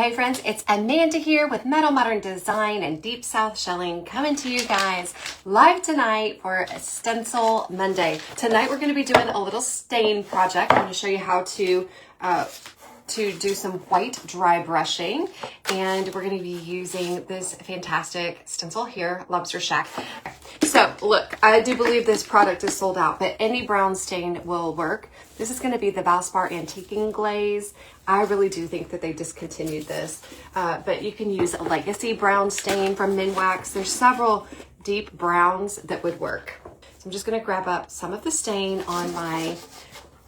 Hey friends, it's Amanda here with Mettle Modern Design and Deep South Shelling coming to you guys live tonight for Stencil Monday. Tonight we're going to be doing a little stain project. I'm going to show you how to do some white dry brushing, and we're going to be using this fantastic stencil here, Lobster Shack. So look, I do believe this product is sold out, but any brown stain will work. This is going to be the Valspar Antiquing Glaze. I really do think that they discontinued this, but you can use a legacy brown stain from Minwax. There's several deep browns that would work. So I'm just going to grab up some of the stain on my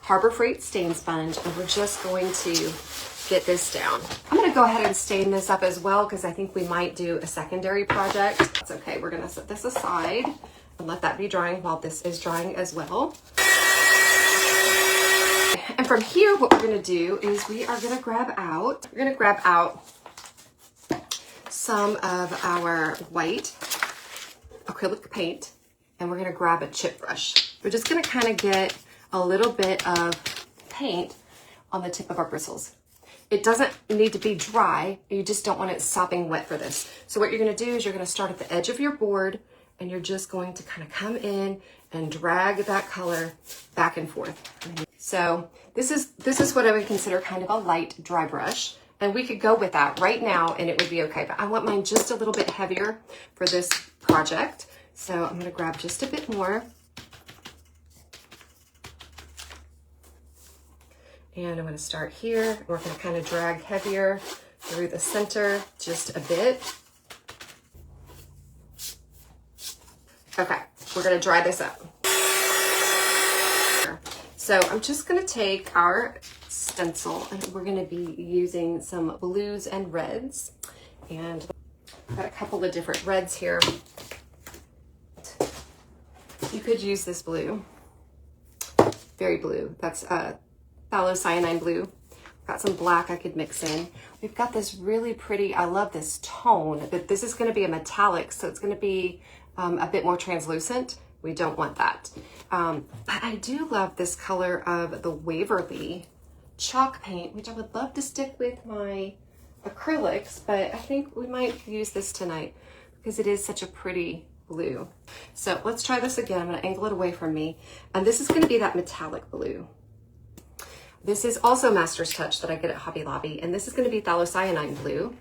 Harbor Freight stain sponge, and we're just going to get this down. I'm going to go ahead and stain this up as well because I think we might do a secondary project. It's okay. We're going to set this aside and let that be drying while this is drying as well. And from here, what we're going to do is we're going to grab out some of our white acrylic paint, and we're going to grab a chip brush. We're just going to kind of get a little bit of paint on the tip of our bristles. It doesn't need to be dry. You just don't want it sopping wet for this. So what you're going to do is you're going to start at the edge of your board, and you're just going to kind of come in and drag that color back and forth. So this is what I would consider kind of a light dry brush, and we could go with that right now and it would be okay. But I want mine just a little bit heavier for this project. So I'm going to grab just a bit more. And I'm going to start here. We're going to kind of drag heavier through the center just a bit. Okay, we're going to dry this up. So I'm just going to take our stencil, and we're going to be using some blues and reds. And I've got a couple of different reds here. You could use this blue, very blue. That's cyanide blue. Got some black I could mix in. We've got this really pretty, I love this tone, but this is going to be a metallic, so it's going to be a bit more translucent. We don't want that. But I do love this color of the Waverly chalk paint, which I would love to stick with my acrylics, but I think we might use this tonight because it is such a pretty blue. So let's try this again. I'm going to angle it away from me. And this is going to be that metallic blue. This is also Master's Touch that I get at Hobby Lobby, and this is going to be cyanide blue.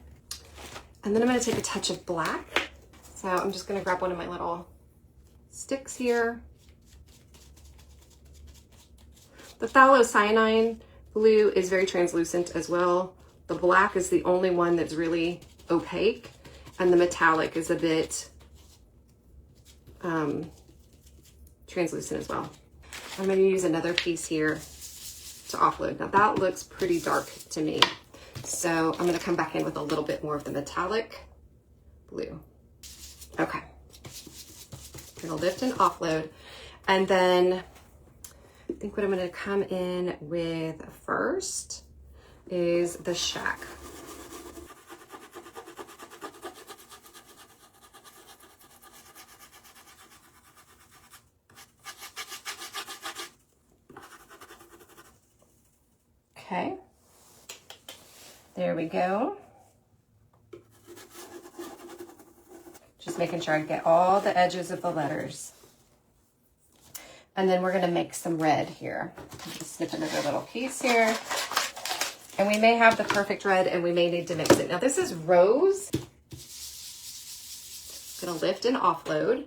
And then I'm going to take a touch of black. So I'm just going to grab one of my little sticks here. The cyanide blue is very translucent as well. The black is the only one that's really opaque, and the metallic is a bit translucent as well. I'm going to use another piece here to offload. Now that looks pretty dark to me, so I'm going to come back in with a little bit more of the metallic blue. Okay. I'm going to lift and offload, and then I think what I'm going to come in with first is the shack. Okay, there we go. Just making sure I get all the edges of the letters. And then we're going to make some red here. Just snip another little piece here. And we may have the perfect red, and we may need to mix it. Now this is rose. Going to lift and offload.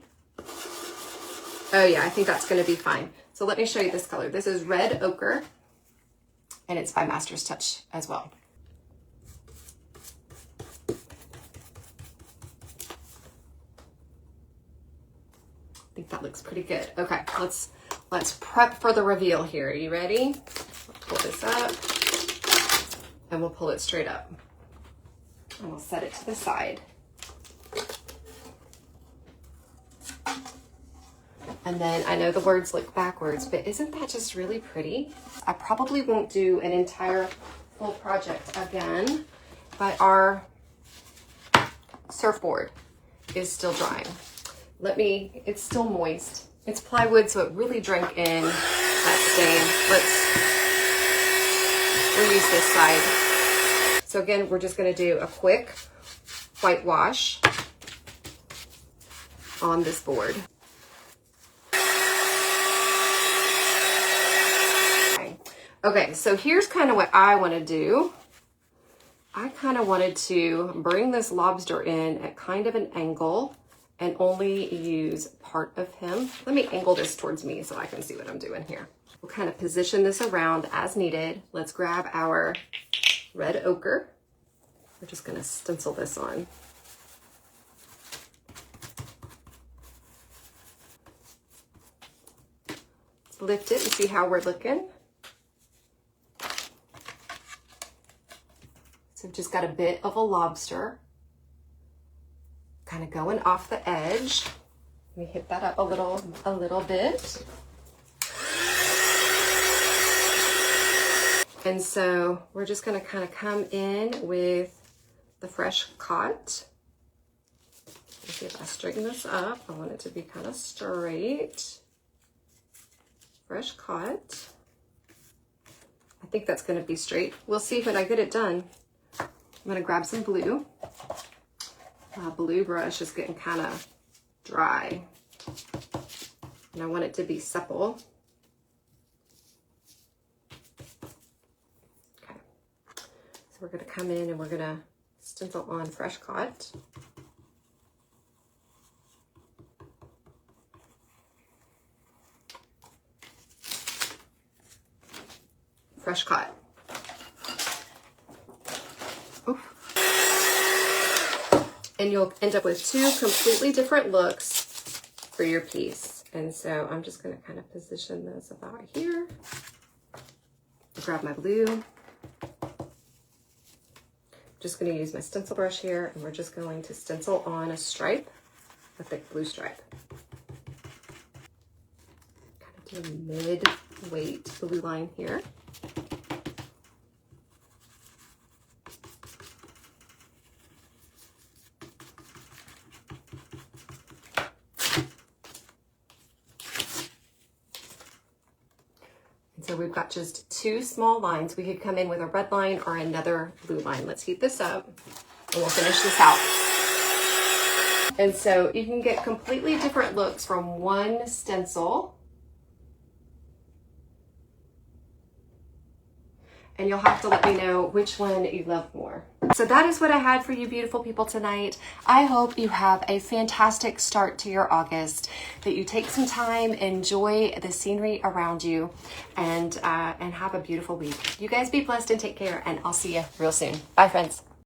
Oh yeah, I think that's going to be fine. So let me show you this color. This is red ochre, and it's by Master's Touch as well. I think that looks pretty good. Okay, let's prep for the reveal here. Are you ready? Pull this up, and we'll pull it straight up. And we'll set it to the side. And then I know the words look backwards, but isn't that just really pretty? I probably won't do an entire full project again, but our surfboard is still drying. It's still moist. It's plywood, so it really drank in that stain. Let's reuse this side. So again, we're just gonna do a quick whitewash on this board. Okay, so here's kind of what I want to do. I kind of wanted to bring this lobster in at kind of an angle and only use part of him. Let me angle this towards me so I can see what I'm doing here. We'll kind of position this around as needed. Let's grab our red ochre. We're just going to stencil this on. Let's lift it and see how we're looking. So we've just got a bit of a lobster kind of going off the edge. Let me hit that up a little bit. And so we're just gonna kind of come in with the fresh caught. Let's see if I straighten this up. I want it to be kind of straight. Fresh caught. I think that's gonna be straight. We'll see when I get it done. I'm gonna grab some blue. My blue brush is getting kind of dry. And I want it to be supple. Okay. So we're gonna come in and we're gonna stencil on fresh caught. Fresh caught. And you'll end up with two completely different looks for your piece. And so I'm just gonna kind of position this about here. Grab my blue. Just gonna use my stencil brush here, and we're just going to stencil on a stripe, a thick blue stripe. Kind of do a mid-weight blue line here. So we've got just two small lines. We could come in with a red line or another blue line. Let's heat this up and we'll finish this out. And so you can get completely different looks from one stencil. And you'll have to let me know which one you love more. So that is what I had for you beautiful people tonight. I hope you have a fantastic start to your August, that you take some time, enjoy the scenery around you, and have a beautiful week. You guys be blessed and take care, and I'll see you real soon. Bye, friends.